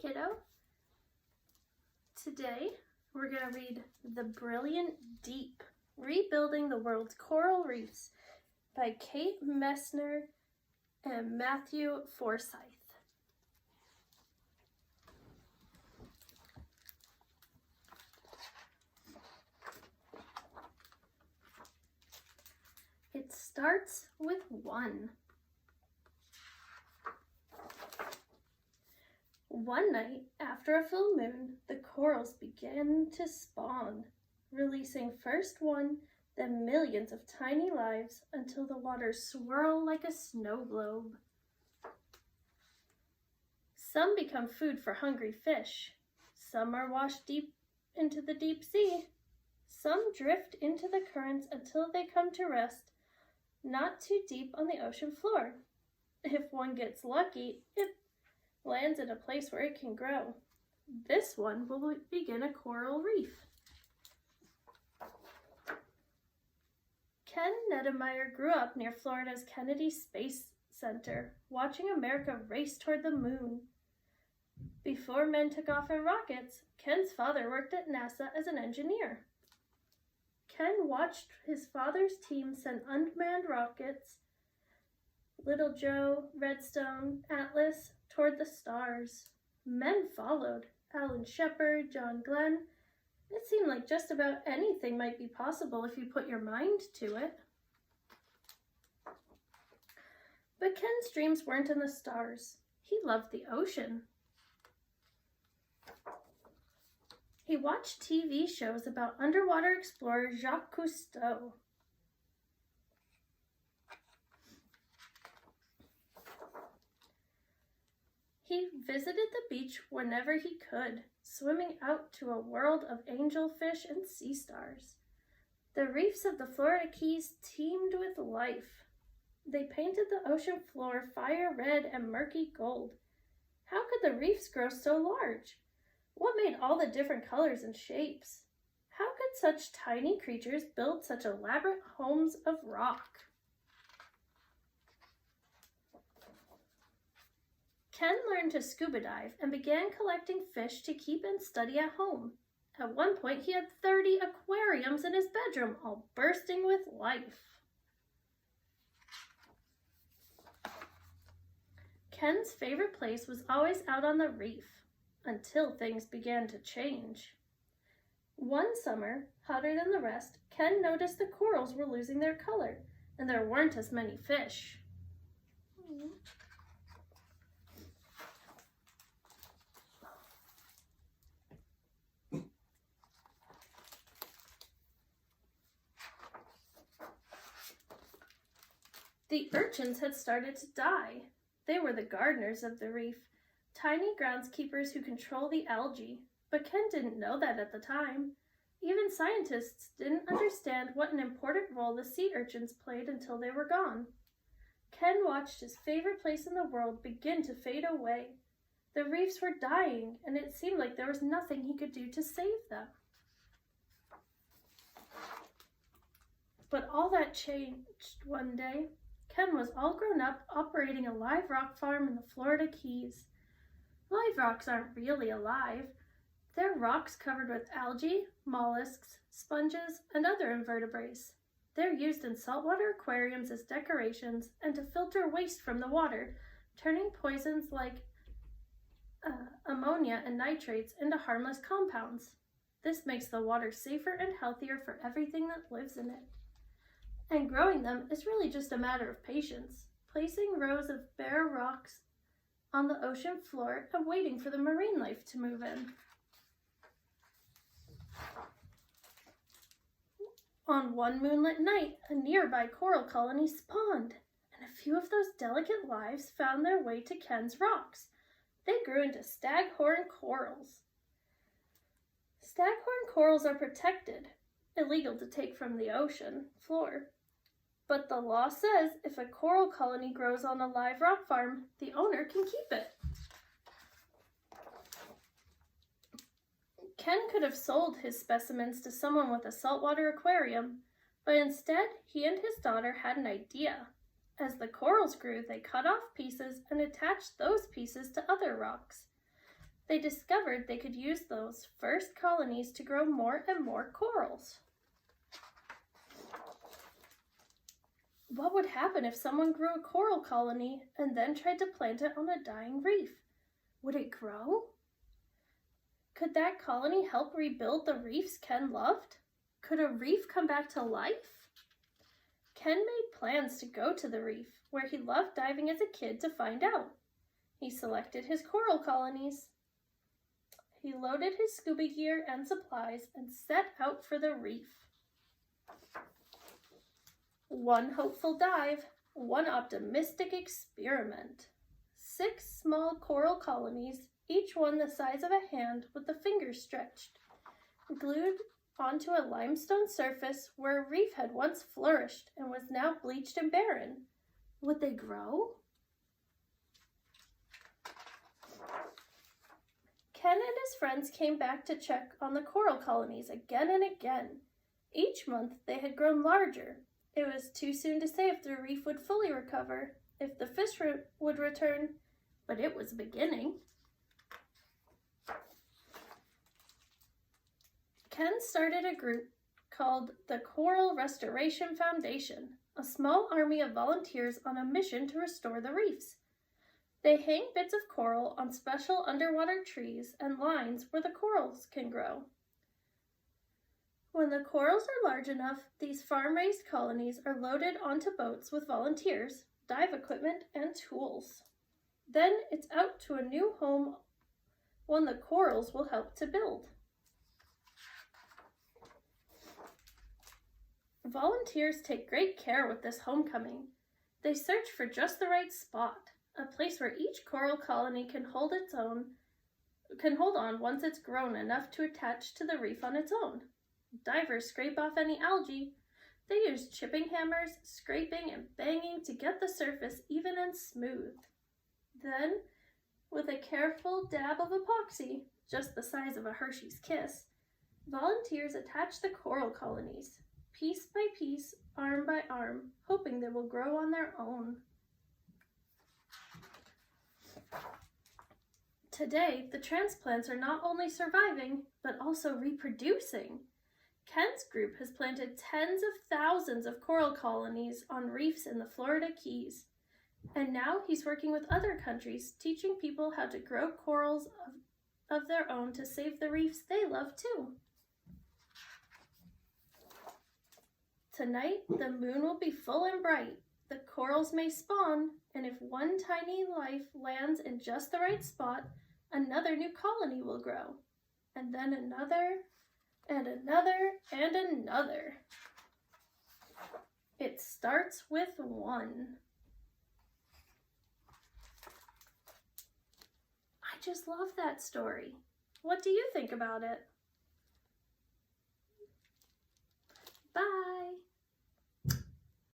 kiddo. Today we're going to read The Brilliant Deep, Rebuilding the World's Coral Reefs by Kate Messner and Matthew Forsyth. It starts with one. One night, after a full moon, the corals began to spawn, releasing first one, then millions of tiny lives until the waters swirl like a snow globe. Some become food for hungry fish. Some are washed deep into the deep sea. Some drift into the currents until they come to rest, not too deep on the ocean floor. If one gets lucky, it lands in a place where it can grow. This one will begin a coral reef. Ken Neddemeyer grew up near Florida's Kennedy Space Center, watching America race toward the moon. Before men took off in rockets, Ken's father worked at NASA as an engineer. Ken watched his father's team send unmanned rockets, Little Joe, Redstone, Atlas, toward the stars. Men followed, Alan Shepard, John Glenn. It seemed like just about anything might be possible if you put your mind to it. But Ken's dreams weren't in the stars. He loved the ocean. He watched TV shows about underwater explorer Jacques Cousteau. He visited the beach whenever he could, swimming out to a world of angelfish and sea stars. The reefs of the Florida Keys teemed with life. They painted the ocean floor fire red and murky gold. How could the reefs grow so large? What made all the different colors and shapes? How could such tiny creatures build such elaborate homes of rock? Ken learned to scuba dive and began collecting fish to keep and study at home. At one point, he had 30 aquariums in his bedroom, all bursting with life. Ken's favorite place was always out on the reef, until things began to change. One summer, hotter than the rest, Ken noticed the corals were losing their color, and there weren't as many fish. The urchins had started to die. They were the gardeners of the reef, tiny groundskeepers who control the algae, but Ken didn't know that at the time. Even scientists didn't understand what an important role the sea urchins played until they were gone. Ken watched his favorite place in the world begin to fade away. The reefs were dying, and it seemed like there was nothing he could do to save them. But all that changed one day. Ken was all grown up, operating a live rock farm in the Florida Keys. Live rocks aren't really alive. They're rocks covered with algae, mollusks, sponges, and other invertebrates. They're used in saltwater aquariums as decorations and to filter waste from the water, turning poisons like ammonia and nitrates into harmless compounds. This makes the water safer and healthier for everything that lives in it. And growing them is really just a matter of patience, placing rows of bare rocks on the ocean floor and waiting for the marine life to move in. On one moonlit night, a nearby coral colony spawned, and a few of those delicate lives found their way to Ken's rocks. They grew into staghorn corals. Staghorn corals are protected, illegal to take from the ocean floor. But the law says if a coral colony grows on a live rock farm, the owner can keep it. Ken could have sold his specimens to someone with a saltwater aquarium, but instead he and his daughter had an idea. As the corals grew, they cut off pieces and attached those pieces to other rocks. They discovered they could use those first colonies to grow more and more corals. What would happen if someone grew a coral colony and then tried to plant it on a dying reef? Would it grow? Could that colony help rebuild the reefs Ken loved? Could a reef come back to life? Ken made plans to go to the reef, where he loved diving as a kid, to find out. He selected his coral colonies. He loaded his scuba gear and supplies and set out for the reef. One hopeful dive, one optimistic experiment. 6 small coral colonies, each one the size of a hand with the fingers stretched, glued onto a limestone surface where a reef had once flourished and was now bleached and barren. Would they grow? Ken and his friends came back to check on the coral colonies again and again. Each month they had grown larger. It was too soon to say if the reef would fully recover, if the fish would return, but it was beginning. Ken started a group called the Coral Restoration Foundation, a small army of volunteers on a mission to restore the reefs. They hang bits of coral on special underwater trees and lines where the corals can grow. When the corals are large enough, these farm-raised colonies are loaded onto boats with volunteers, dive equipment, and tools. Then it's out to a new home, one the corals will help to build. Volunteers take great care with this homecoming. They search for just the right spot, a place where each coral colony can hold on once it's grown enough to attach to the reef on its own. Divers scrape off any algae. They use chipping hammers, scraping and banging to get the surface even and smooth. Then, with a careful dab of epoxy, just the size of a Hershey's Kiss, volunteers attach the coral colonies, piece by piece, arm by arm, hoping they will grow on their own. Today, the transplants are not only surviving, but also reproducing. Ken's group has planted tens of thousands of coral colonies on reefs in the Florida Keys. And now he's working with other countries, teaching people how to grow corals of their own to save the reefs they love too. Tonight, the moon will be full and bright. The corals may spawn, and if one tiny life lands in just the right spot, another new colony will grow. And then another, and another, and another. It starts with one. I just love that story. What do you think about it? Bye.